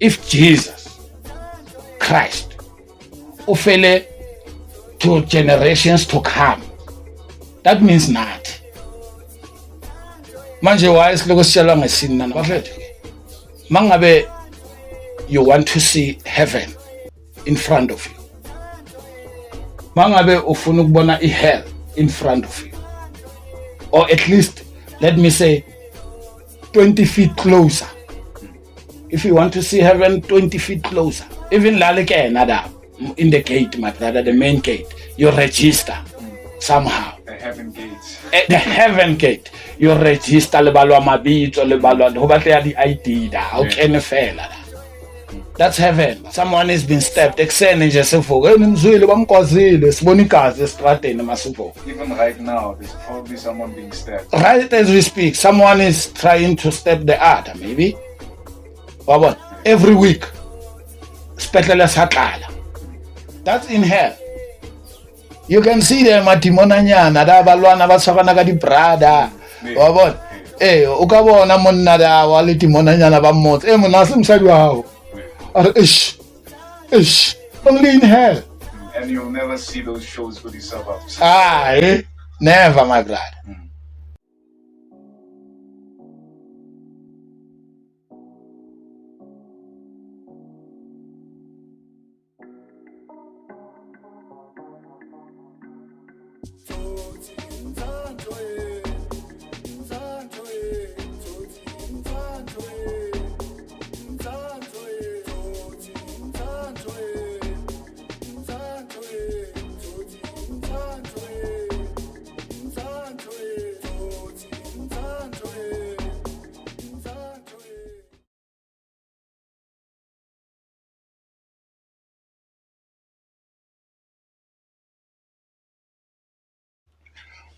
if Jesus Christ ufele to generations to come, that means not. Manje why isiloko sitshelwa ngesini nana bafethu ke. Mangabe you want to see heaven in front of you. Mangabe ufuna ukubona hell in front of you. Or at least let me say 20 feet closer. If you want to see heaven 20 feet closer. Even laleke another in the gate, my brother, the main gate, you register somehow. The heaven gate. The heaven gate. You register le balwa mabitso le balwa ho batleha di ID da ha o kene fela. That's heaven. Someone has been stabbed. Eksene nje sivuka emzwile bamkwazile sibona igazi estradeni masivuka. Even right now, there's probably someone being stabbed. Right as we speak, someone is trying to stab the other, maybe. But every week, spetlele satlala. That's in hell. You can see them matimonanyana da balwana ba tshwarana ka di brother. Wa bona? O ka bona monna da wa le timonanyana ba mmotse. Mona se msadi wa hao. Ish. Only in hell. And you'll never see those shows for the suburbs. Never, my brother.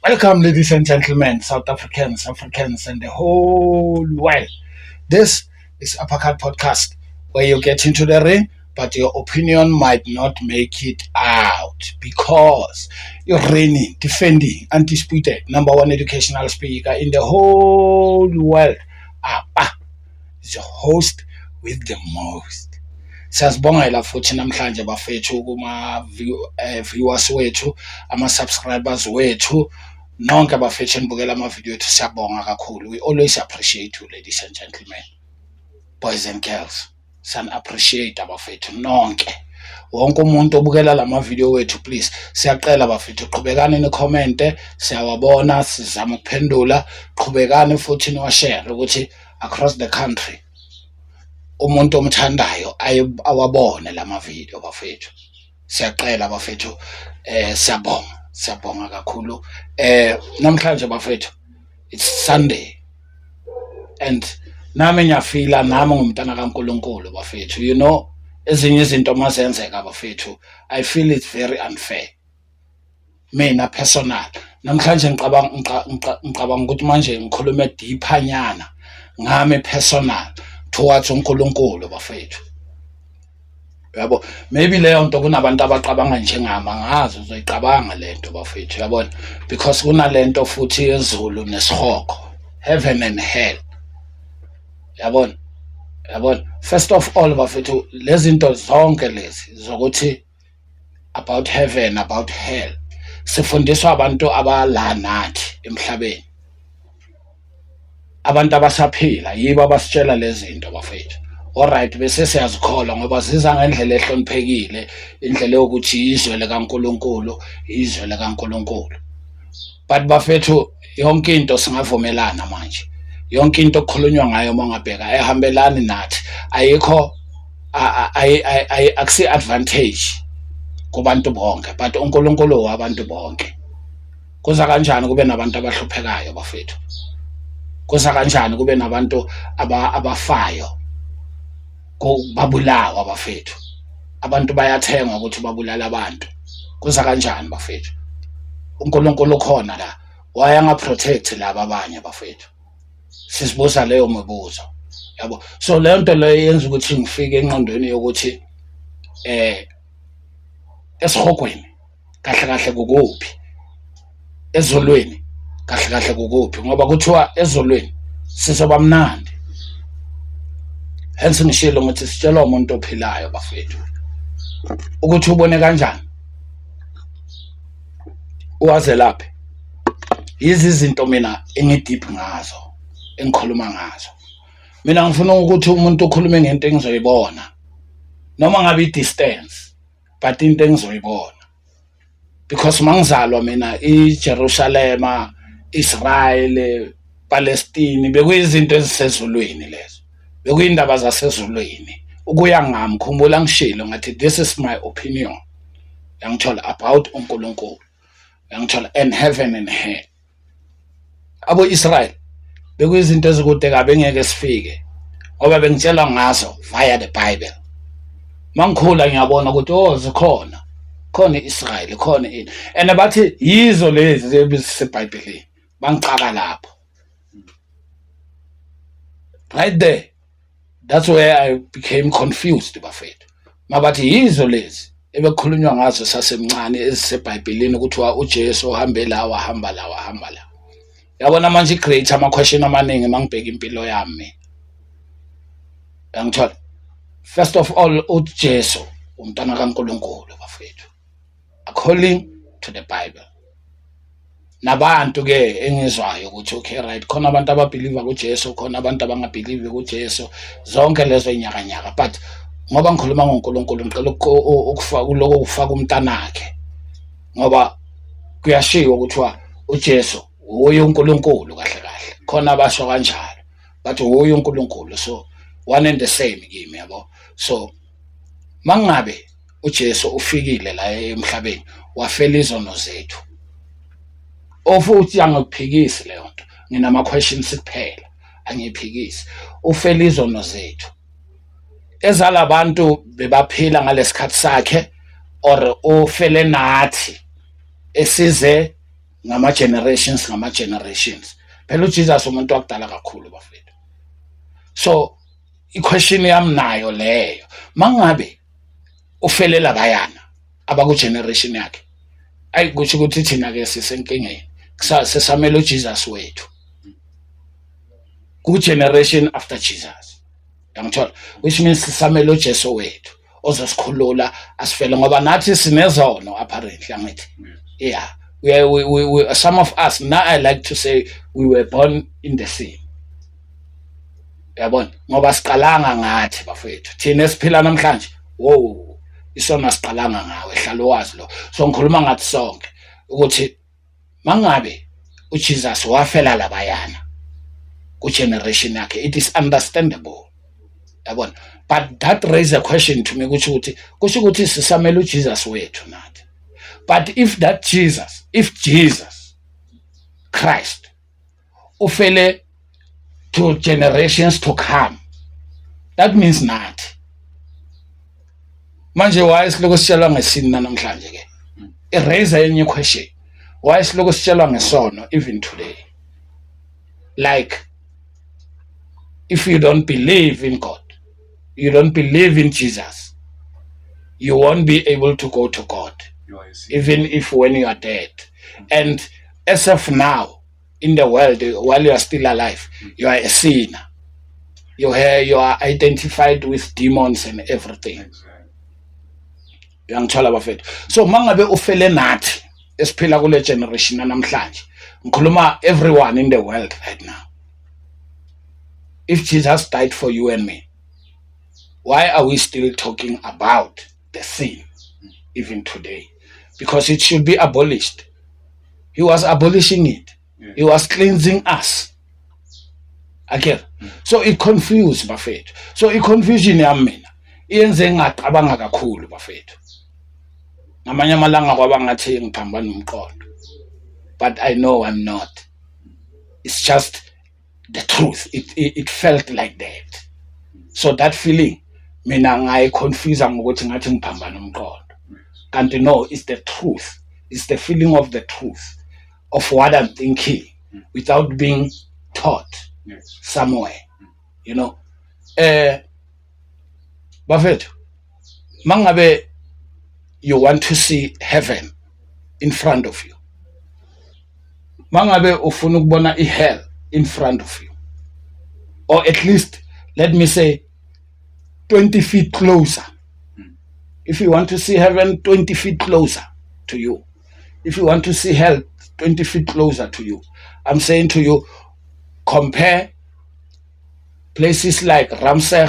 Welcome, ladies and gentlemen, South Africans, and the whole world. This is Uppercut Podcast, where you get into the ring, but your opinion might not make it out because you're reigning, defending, undisputed #1 educational speaker in the whole world. Is your host with the most. Siyazibongela futhi namhlanje bafethu kuma viewers wethu, ama subscribers wethu, nonke bafethu enibukela ama video ethu siyabonga kakhulu. We always appreciate you, ladies and gentlemen, boys and girls. San appreciate abafethu nonke. Wonke umuntu obukela lama video wethu, please siyacela bafethu qhubekani ni comment, siyawabona, sizama ukuphendula, qhubekani futhi ni share ukuthi across the country umuntu omthandayo awabone lama video bafethu. Siyacela bafethu, siyabonga kakhulu. Namhlanje bafethu it's Sunday and nami ngiyafila nami ngumntana kaNkulunkulu bafethu. You know, ezinye izinto mazenzeka bafethu, I feel it's very unfair. Mina personal namhlanje ngicabanga ukuthi manje ngikhuluma deepanyana ngami personal towards uNkulunkulu bafethu. Yabo, maybe leyo nto kunabantu abaqabanga njengami, angazi uzoyicabanga lento bafethu, yabona, because kunalento futhi ezulu nesihoko, heaven and hell. Yabona. First of all bafethu, lezi zinto zonke lezi zokuthi about heaven, about hell, sifundiswa abantu abala nathi emhlabeni. Abantu abasaphila yibo abasitshela lezi zinto bafethu. Alright, bese siyazikholwa ngoba ziza ngendlela ehloniphekile, indlela yokuthi izwe likaNkulunkulu, izwe likaNkulunkulu. But bafethu yonke into singavumelana manje. Yonke into okukhulunywa ngayo mangabheka ehambelani nathi, ayikho akusi advantage kubantu bonke, but uNkulunkulu wabantu bonke. Kuza kanjani kube nabantu abahluphekayo bafethu? Kuza kanjani kube nabantu abafayo? Babulawa bafethu. Abantu bayathengwa ukuthi babulala abantu. Kuza kanjani bafethu? uNkulunkulu khona la, why anga protect laba abanye bafethu? Sisibuza leyo mibuzo, yabo. So leyo nto leyo yenza ukuthi ngifike enqondweni yokuthi esihogweni kahle kukuphi, ezolweni kahle kukuphi, ngoba kuthiwa ezolweni sizoba mnandi, hence ngishilo ukuthi sitshelwa umuntu ophilayo bafethu ukuthi ubone kanjani uwaze lapha yizi izinto mina engideep ngazo engikhuluma ngazo mina ngifuna ukuthi umuntu ukhulume ngento engizoyibona noma ngabe i-distance but into engizoyibona because mangizalwa mina iJerusalem Israel Palestine bekuyizinto ezisezulwini lezo bekuyindaba zasezulwini ukuya ngami khumbula ngishilo ngathi this is my opinion yangithola about uNkulunkulu yangithola and heaven and hell abo Israel bekuyizinto ezikude kabe ngeke sifike ngoba bengitshelwa ngazo via the Bible mangikhula ngiyabona ukuthi zikhona khona iIsrael khona ini and bathi yizo lezi eziseBhayibhelini bangicaka lapho right there that's where I became confused bafethu mabathi yizo lezi ebekukhulunywa ngazo sasemncane eziseBhayibhelini ukuthi uJesu uhambe lawa hamba lawa yabona manje create ama question amaningi mangibheka impilo yami yangithola first of all uJesu umntana kaNkulunkulu bafethu according to the Bible nabantu ke engizwayo ukuthi okay right khona abantu ababelieve kuJesu khona abantu abangabelieve kuJesu zonke lezo inyakanyaka but ngoba ngikhuluma ngoNkulunkulu ngicela ukufaka lokho kufaka umntanakhe ngoba kuyashiwo ukuthi uJesu uye uNkulunkulu kahle khona abasho kanjalo but uye uNkulunkulu so one and the same kimi yabo so mangabe uJesu ufikile la emhlabeni wafela izono zethu ofuthi angiphikisi leyo nto nginama questions kuphela angiphikisi ufela izono zethu ezalabantu bebaphila ngalesikhathi sakhe or ufele nathi esize ngama generations phela uJesus umuntu wakudala kakhulu bafethu so iquestion yami nayo leyo mangabe ufelela bayana abaku generation yakhe ayikusho ukuthi thina ke sisenkingeni sesamela uJesus wethu ku generation after Jesus yangithola which means sisamela uJesu wethu ozosikhulula asifele ngoba nathi sinezono apparently angithi yeah we some of us now I like to say we were born in the sin yabona ngoba siqalanga ngathi bafethu thina esiphila namhlanje isona siqalanga ngawe hlalo wazi lo so ngikhuluma ngathi sonke ukuthi mangabe uJesus wafela labayana ku generation yakhe it is understandable yabona but that raise a question to me kusho ukuthi sisamela uJesus wethu nathi but if Jesus Christ ufele to generations to come that means nathi manje why siloko sitshelwa ngesini namhlanje ke raise a question why siloko sitshelwa ngesono even today like if you don't believe in God you don't believe in Jesus you won't be able to go to God even if when you are dead and as of now in the world while you are still alive you are a sinner you are identified with demons and everything yangithola bafethu so mangabe ufele nathi esiphila kule generation namhlanje ngikhuluma everyone in the world right now if Jesus died for you and me why are we still talking about the sin even today because it should be abolished he was abolishing it he was cleansing us again so it confused bafethu so I confusion yami mina iyenze ngaqabanga kakhulu bafethu ngamanye amalanga kwaba ngathi ngiphambana nomqondo but I know I'm not it's just the truth it felt like that so that feeling mina ngayi confuse ngokuthi ngathi ngiphambana nomqondo kanti no it's the truth it's the feeling of the truth of what I'm thinking without being taught somewhere you know bafethu mangabe you want to see heaven in front of you mangabe ufuna ukubona ihell in front of you or at least let me say 20 feet closer. If you want to see heaven, 20 feet closer to you. If you want to see hell, 20 feet closer to you. I'm saying to you, compare places like Ramsey,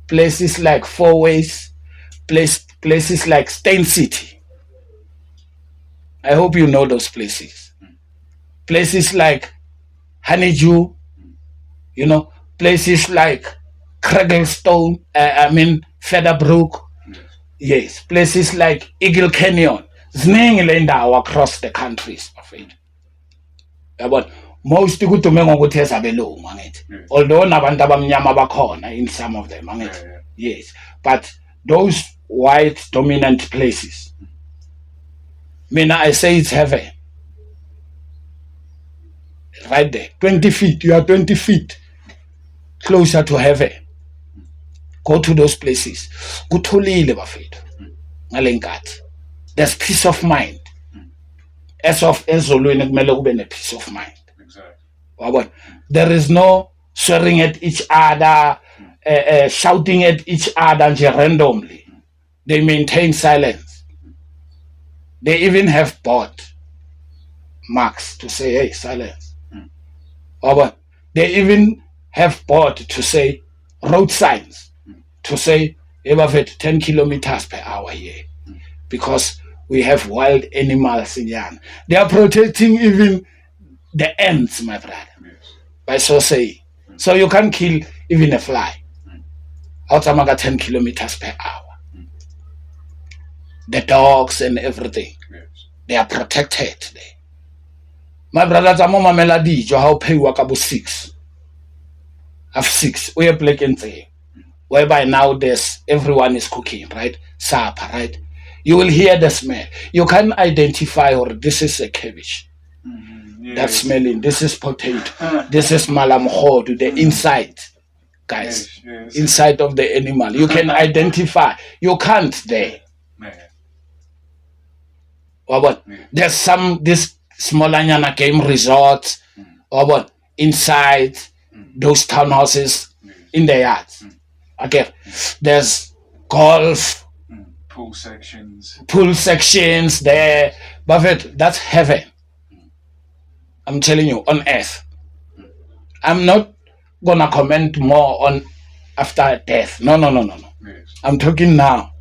places like Four Ways, places like Steyn City. I hope you know those places. Places like Honeydew, you know, places like Craiglestone, Featherbrook. Yes, places like Eagle Canyon. Ziningi le ndawo across the countries of it. Yabona, most kudume ngokuthi ezabelungu angithi. Although nabantu abamnyama bakhona in some of them angithi. Yes, but those white dominant places, I say it's heaven. Right there, 20 feet, you are 20 feet closer to heaven. Go to those places. Kuthulile bafethu. Ngale nkathi. There's peace of mind. As of ezolweni kumele kube ne peace of mind. Exactly. There is no swearing at each other, shouting at each other nje randomly. They maintain silence. They even have board marks to say, hey, silence. They even have board to say road signs to say above 10 kilometers per hour here, because we have wild animals in Yan. They are protecting even the ants, my brother, by so saying. So you can't kill even a fly. Outside 10 kilometers per hour. The dogs and everything, they are protected there. My brother, Zamoma Melody, you how pay work about 6. Have 6. We are playing there. Whereby now everyone is cooking, right? Supper, right? You will hear the smell. You can identify, or this is a cabbage. Yes. That's smelling. This is potato. This is malamhod, the inside, guys. Yes. Inside of the animal. You can identify. You can't there. There's this smaller game resorts, inside those townhouses in the yards. Okay, there's golf, pool sections there. Buffett, that's heaven. I'm telling you, on earth. I'm not gonna comment more on after death. No. Yes. I'm talking now.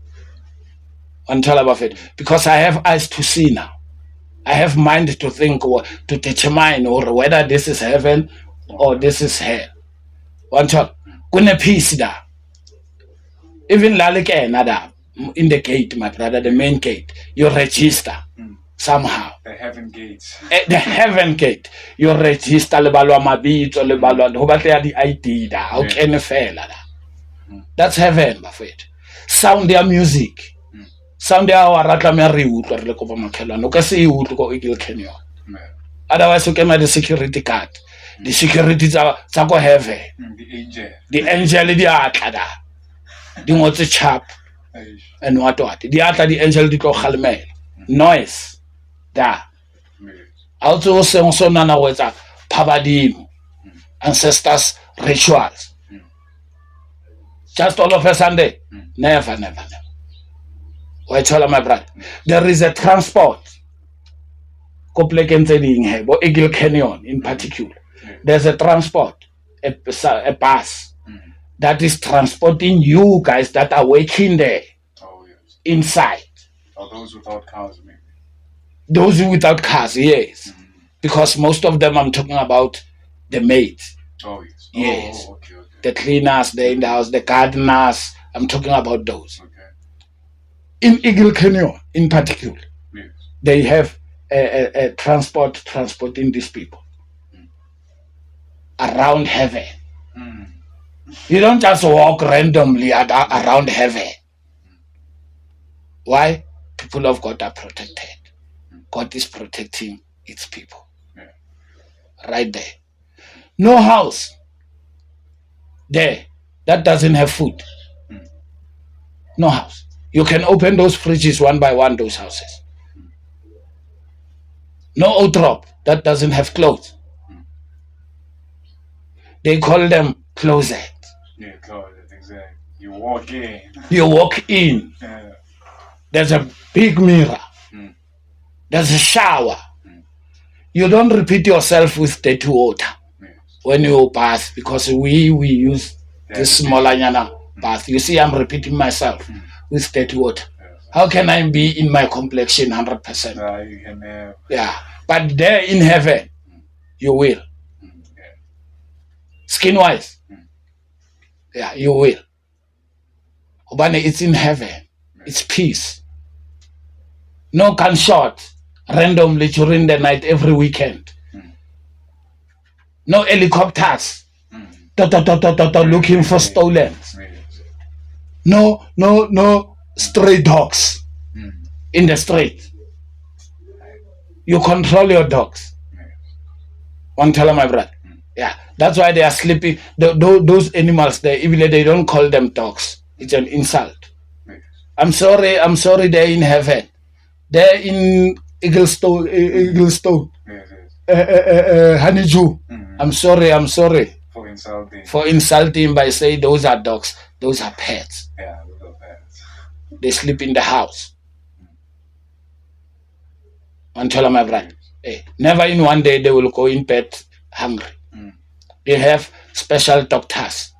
Until about it, because I have eyes to see now. I have mind to think, or to determine, or whether this is heaven or this is hell. Until kuna peace da. Even lalike another in the gate, my brother, the main gate, you register somehow. The heaven gates. The heaven gate. You register lebalwa mabitso lebalwa ho batla di ID da. How can fela da? That's heaven, bafethu. Sound their music. Sound their ratla me re utlwa re le kopa makhelwana. O ka se utlwe ko Eagle Canyon. Otherwise you can the security guard. The security tsa go heaven. The angel di atla da. Di ngotse chap and what di atla di angel di tlo khalmela noise da also seng sona na wetsa phabadimo ancestors rituals just all of a Sunday never why tell my brother there is a transport ko plekeng tse ding he bo Eagle Canyon in particular there's a transport a bus that is transporting you guys that are working there. Oh, yes. Inside. Oh, those without cars, maybe. Those without cars, yes. Because most of them I'm talking about the maids. Oh, yes. Yes. Oh, okay. The cleaners, the in the house, the gardeners. I'm talking about those. Okay. In Eagle Canyon, in particular, yes. They have a transporting these people around heaven. You don't just walk randomly around heaven. Why? People of God are protected. God is protecting its people. Yeah. Right there. No house there that doesn't have food. No house. You can open those fridges one by one, those houses. No outdrop that doesn't have clothes. They call them closet. Yeah, closet, exactly. You walk in. You walk in. Yeah. There's a big mirror. Mm. There's a shower. Mm. You don't repeat yourself with dirty water Yes. when you bath, because we use this Yeah. smaller nyana bath. You see, I'm repeating myself Mm. with dirty water. Yes. How can I be in my complexion 100%? You can have. Yeah, but there in heaven, you will. Yeah. Skin wise, Mm. yeah, you will. But it's in heaven. It's peace. No gunshot randomly during the night every weekend. Mm. No helicopters Mm. looking for stolen. Yes. No stray dogs Mm. in the street. You control your dogs. Yes. One tell my brother. Yeah, that's why they are sleeping. Those animals, they don't call them dogs. It's an insult. Yes. I'm sorry. They're in heaven. They're in Eaglestone, Yes. Honeydew. Mm. I'm sorry For insulting. for insulting by saying those are dogs. Those are pets. Yeah, little pets. They sleep in the house. Until my brother. Hey, never in one day they will go in bed hungry. Mm. They have special doctors.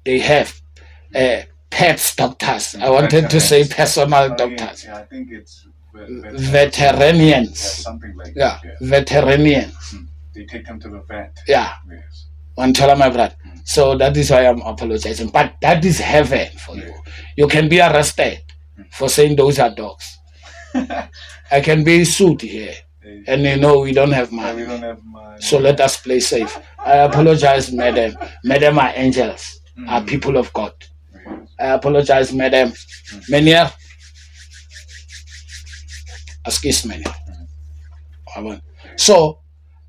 They have pets doctors. I wanted to say personal doctors. Yeah, I think it's Veterinarians. Yeah, something like Yeah, that. veterinarians. They take them to the vet. Yeah, Yes. Until my brother. So that is why I'm apologizing. But that is heaven for you. You can be arrested for saying those are dogs. I can be sued here. And we don't have money. We don't have money. So let us play safe. I apologize, madam. Madam are angels, are people of God. Yes. I apologize, madam. Mania. Excuse me. So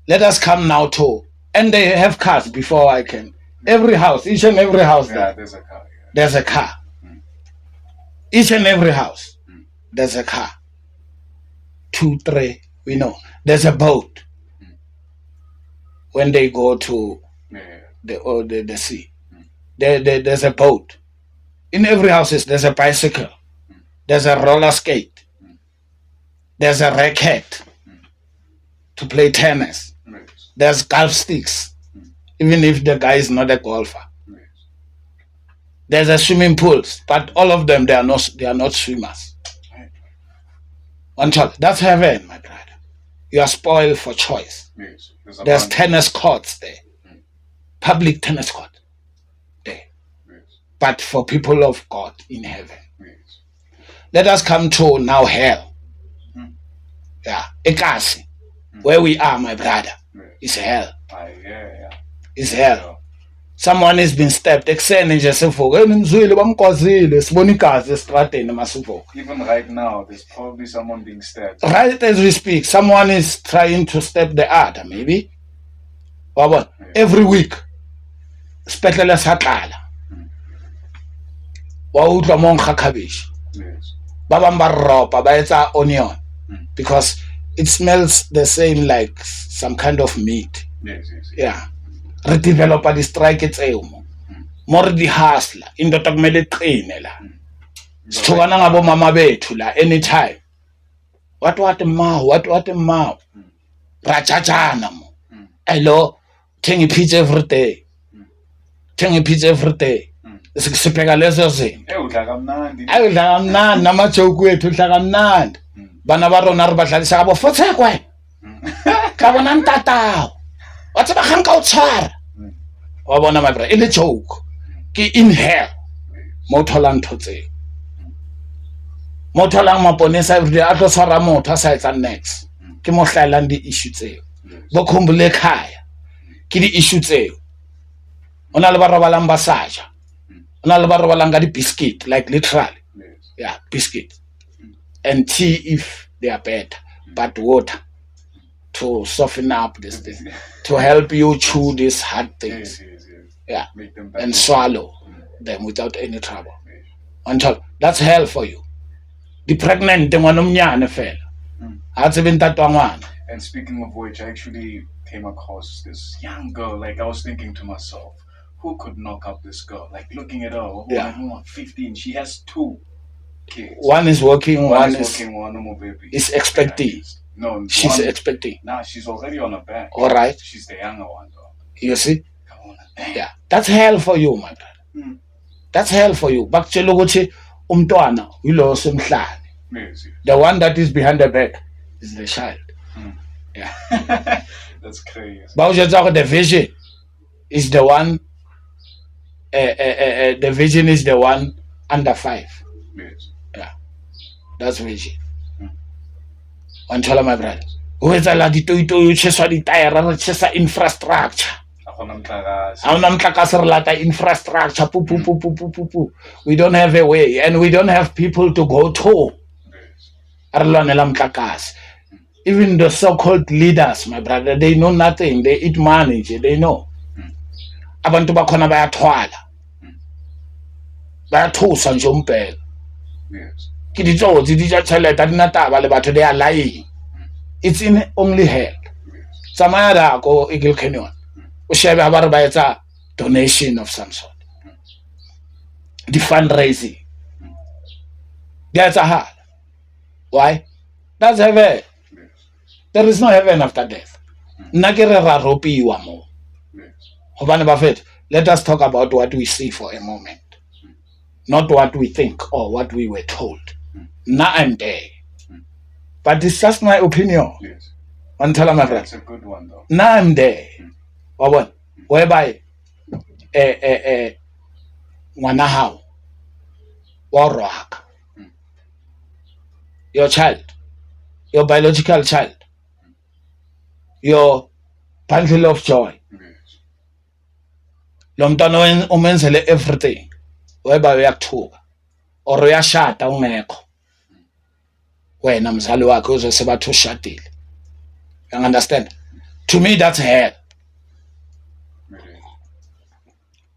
let us come now to, and they have cars before I can. Every house, each and every house, Yeah, there's a car. Yeah. there's a car. Each and every house, there's a car. 2, 3, we know. There's a boat when they go to Yeah. the sea. There's a boat. In every house, there's a bicycle. There's a roller skate. There's a racket to play tennis. Yes. There's golf sticks, even if the guy is not a golfer. Yes. There's a swimming pools, but all of them they are not swimmers. That's heaven, my brother. You are spoiled for choice. Yes. There's tennis courts there, public tennis court there, Yes. but for people of God in heaven. Yes. Let us come to now hell. Yeah, Ekasi, where we are, my brother, Yes. is hell. Yeah. Is hell. Someone has been stabbed. Ekuseni nje sivuka nimzwile bamgwazile sibona igazi estradeni masivuka. Even right now, there's probably someone being stabbed. Right as we speak, someone is trying to stab the other, maybe. Wabona, every week sipetlele saqala. Wa utlwa mo nkga cabbage. Yes. Ba bang ba ropa ba etsa onion because it smells the same like some kind of meat. Yes. Yeah. Re developa di-strike tseo mo re di-hustler indoda kumele iqine la sithukana ngabo mama bethu la anytime what mao rajajana mo hello thenga ipizza every day sipheka lezo zinto Udla kamnandi. ayidla kamnandi namajoke wethu udla kamnandi bana ba rona re badlalisa kabo fotsekwe ka bona ntatawo wa tseba gang ka o tshwara wa bona my brother ile joke ke in hell mo tholang thotseng mo tholang maponesa everyday a tlo tshwara motho a sa etsa next ke mo hlaelang di-issue tseo bo khumbule ekhaya ke di-issue tseo o na le ba robalang ba saja o na le ba robalang ka di-biscuit like literally yeah biscuit and tea if they are better but water to soften up this thing to help you chew these hard things yeah Make them and swallow them without any trouble until that's hell for you the pregnant ngwana omnyane fela ha tsebe ntatwa ngwana. And speaking of which, I actually came across this young girl. Like, I was thinking to myself, who could knock up this girl? Like looking at her, Yeah. 15. She has 2 kids. One is working, one is working, one no more baby. Is expecting. No, she's expecting. Nah, she's already on a bank. All right. She's the younger one, though. You see? Come on, damn. Yeah. That's hell for you, my brother. That's hell for you. Bakutshela ukuthi umntwana yilo semhlane. Yes. The one that is behind the back is the child. Yeah. That's crazy. The vision is the one. The vision is the one under 5. Yes. Yeah. That's vision. One tell my brother. Who is a lady to chesa the tire chesa infrastructure? Infrastructure. We don't have a way and we don't have people to go to. Even the so-called leaders, my brother, they know nothing. They eat money. They know. Abantu bakhona bayathwala. Bayathusa nje umpela. Yes. Kiditsotsi di ja tšhelete di na taba le batho, they are lying. It's in only hell. Tsamaya da ko Eagle Canyon. O shebe ha ba re ba etsa donation of some sort. The fundraising. That's a hard. Why? That's heaven. There is no heaven after death. Nna ke re ra ropiwa mo. Hobane bafethu, let us talk about what we see for a moment. Not what we think or what we were told. Now I'm there. But it's just my opinion. Yes. Until my brother. That's a good one, though. Now I'm there. Whereby ngwana hao wa rohaka. Your child, your biological child, your bundle of joy. Yes. Lo mntwana umenzele everything. Whereby uyakuthuka or uyashada ungekho. Wena mzali wakhe uzosebathu ushadile. You understand? To me that's hell.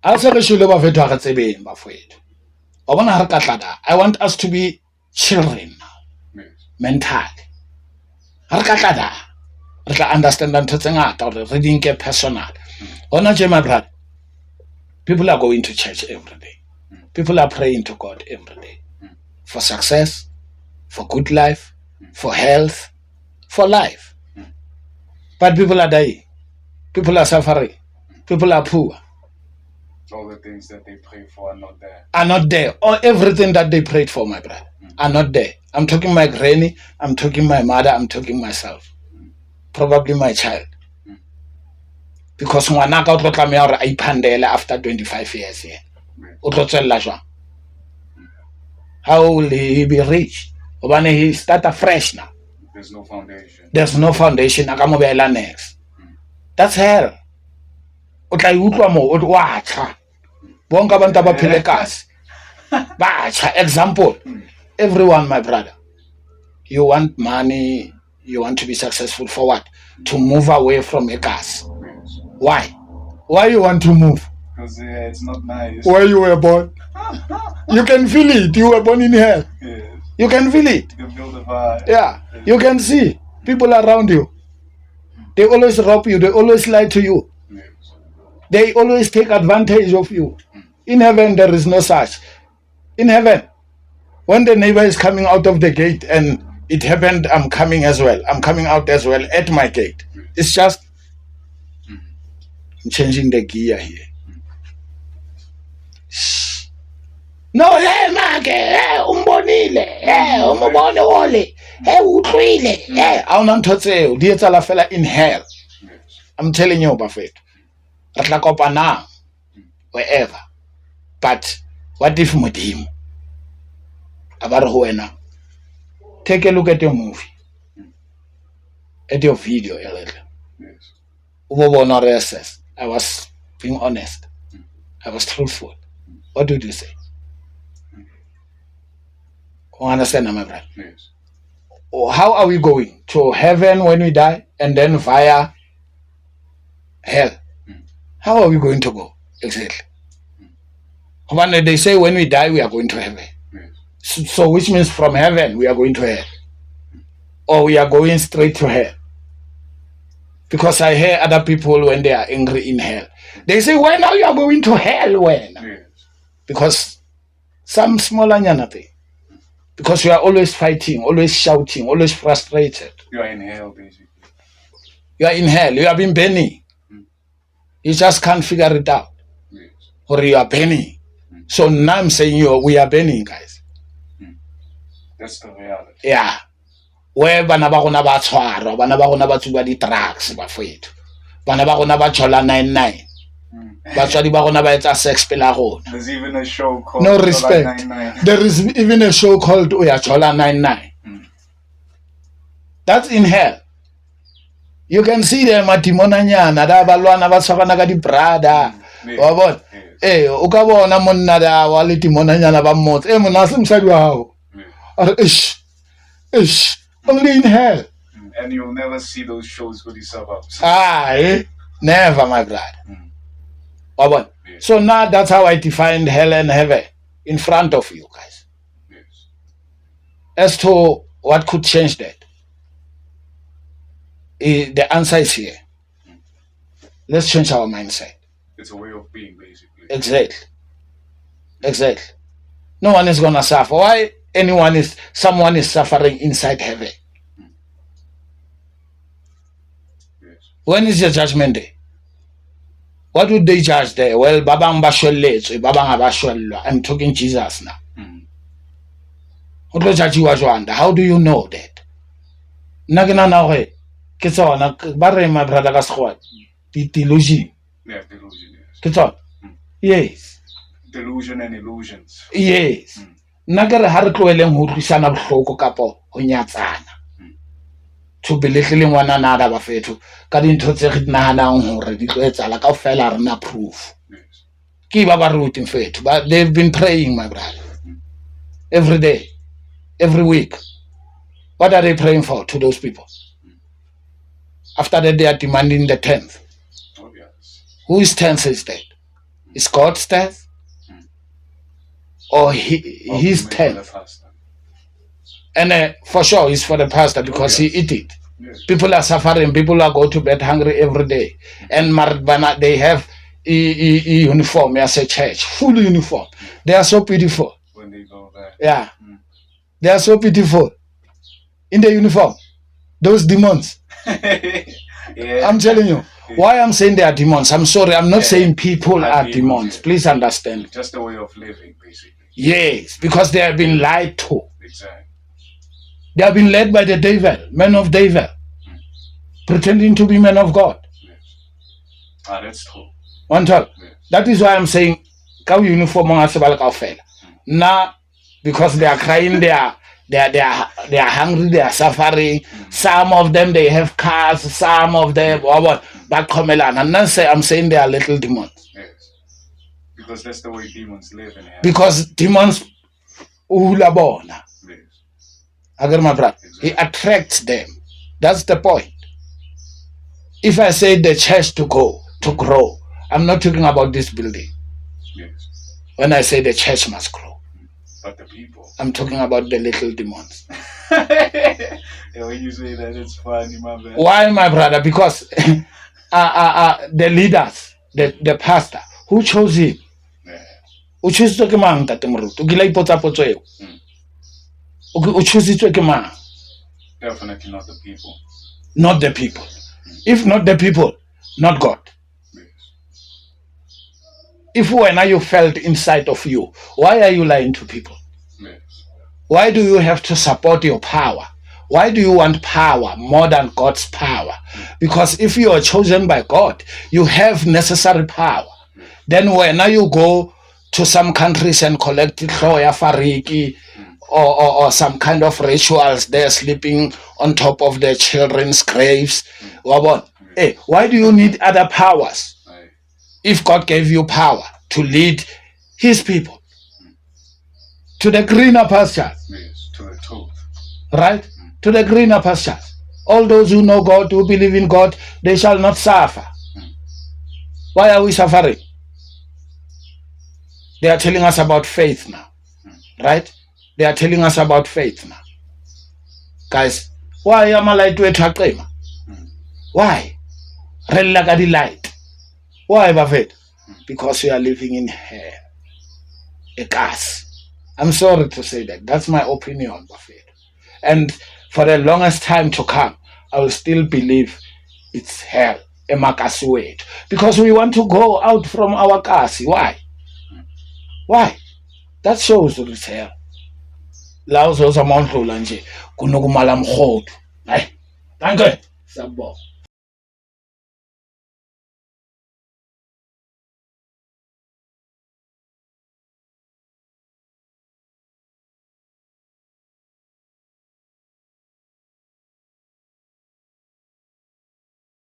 Asebeshule bafethu akatsebeni bafethu. Wabona ha re katlana. I want us to be children now. Yes. Mentally. Ha re katlana. Re tla understand ntho tse ngata or re di nke personal. Hona je my brother. People are going to church every day. People are praying to God every day. For success, for good life, for health, for life. But people are dying. People are suffering. People are poor. All the things that they pray for are not there. Are not there. Or everything that they prayed for, my brother, are not there. I'm talking my granny, I'm talking my mother, I'm talking myself. Probably my child. Because ngwana ka o tlo tlameha hore a iphandele after 25 years here. O tlo tswella jwang? How will he be rich? Obane he start afresh now. There's no foundation. There's no foundation. Akamobela next. That's hell. O tla utlwa mo o wacha. Bonke abantu abaphile kahle. Bacha. Example. Everyone, my brother. You want money, you want to be successful for what? To move away from a gas. Yes. Why? Why you want to move? Because it's not nice. Where you were born. You can feel it. You were born in hell. Yes. You can feel it. You can feel the vibe. Yeah. You can see people around you. They always rob you. They always lie to you. Yes. They always take advantage of you. In heaven, there is no such. In heaven, when the neighbor is coming out of the gate and it happened, I'm coming as well. I'm coming out as well at my gate. It's just I'm changing the gear here. No, hey, Mark, hey, umbonile, hey, umubone wole, hey, utlwile, hey, awuna ntho tseo di etsala fela in hell. I'm telling you, bafethu. Re tla kopana wherever. But what if Modimo? Abare ho wena. Take a look at your movie. At your video a little. Yes. Ubobona reses. I was being honest. I was truthful. What did you say? You understand, my brother? Yes. How are we going? To heaven when we die and then via hell? How are we going to go? Exactly. When they say when we die, we are going to heaven. Yes. So which means from heaven, we are going to hell. Or we are going straight to hell. Because I hear other people when they are angry in hell. They say, "Why now you are going to hell when?" Yes. Because some smaller thing. Because you are always fighting, always shouting, always frustrated. You are in hell, basically. You are in hell. You have been burning. You just can't figure it out. Yes. Or you are burning. So now I'm saying we are burning, guys. That's the reality. Yeah. Where bana ba rona ba tshwarwa, bana ba rona ba tsuba di drugs ba fethu. Bana ba rona ba chola 99. Batswadi ba rona ba etsa sex pela rona. There's even a show called No respect. 99. There is even a show called Oya Chola 99. That's in hell. You can see them at Timonanyana, da balwana ba tshwarana ka di brada. Wa bona? O ka bona monna da wa le Timonanyana ba mmotse. Monna se msadi wa hao. Ish. Only in hell. And you'll never see those shows with yourself up. Never, my brother. So now that's how I defined hell and heaven in front of you guys. Yes. As to what could change that, the answer is here. Let's change our mindset. It's a way of being, basically. Exactly. No one is gonna suffer. Why someone is suffering inside heaven? Yes. When is your judgment day? What would they judge there? Well, babang bashwelletswe, I'm talking Jesus now. How do you know that? Nagina na ke tsona ba re my brother ka sekgowa delusion. Yeah, delusion, yes. Ke tsona? Yes. Delusion and illusions. Yes. Nna ke re ha re tloeleng ho utlwisana bohloko kapo ho nyatsana. To beletlele ngwana nada ba fethu ka dintho tse re di nahanang hore di tlo etsala kaofela re na proof. Yes. Ke ba ba ruting fethu, but they've been praying, my brother, every day, every week. What are they praying for to those people? After that, they are demanding the 10th. Oh, yes. Whose 10th is that? Is God's 10th? Or his 10th? And for sure, it's for the pastor because he eat it. Yes. People are suffering. People are going to bed hungry every day. And they have uniform as a church, full uniform. They are so beautiful. When they go there. Yeah. They are so beautiful. In the uniform. Those demons. Yeah. I'm telling you. Why I'm saying they are demons. I'm sorry. I'm not saying people are demons. Please understand. Just a way of living, basically. Yes. Because they have been lied to. Exactly. They have been led by the devil, men of devil, pretending to be men of God. Yes. That's true. One time. Yes. That is why I'm saying, now, because they are crying, they are hungry, they are suffering. Some of them they have cars, some of them what? But I'm saying they are little demons. Yes. Because that's the way demons live in hell. Because demons ulabona. Yes. My brother, he attracts them. That's the point. If I say the church to grow, I'm not talking about this building. Yes. When I say the church must grow, but the people, I'm talking about the little demons. Yeah, when you say that, it's funny, my man. Why, my brother? Because the leaders, the pastor, who chose him? Yeah. Who chose to come on that Definitely not the people. Not the people. If not the people, not God. Yes. If when you felt inside of you, why are you lying to people? Yes. Why do you have to support your power? Why do you want power more than God's power? Because if you are chosen by God, you have necessary power. Then when you go to some countries and collect Hloya Fariki or some kind of rituals, they're sleeping on top of their children's graves. Hey, why do you need other powers? If God gave you power to lead his people to the greener pastures. Yes, to the truth. Right? To the greener pastures. All those who know God, who believe in God, they shall not suffer. Why are we suffering? They are telling us about faith now. Right? They are telling us about faith now. Guys, why am I like to a Why? re lla ka di light. Why bafethu? Because we are living in hell. A gas. I'm sorry to say that. That's my opinion, bafethu. And for the longest time to come, I will still believe it's hell, emakasiwethu, because we want to go out from our kasi. Why? Why? That shows that it's hell. La uzoza mandlula nje kunokumala mkhodo. Hayi. Danke. Siyabonga.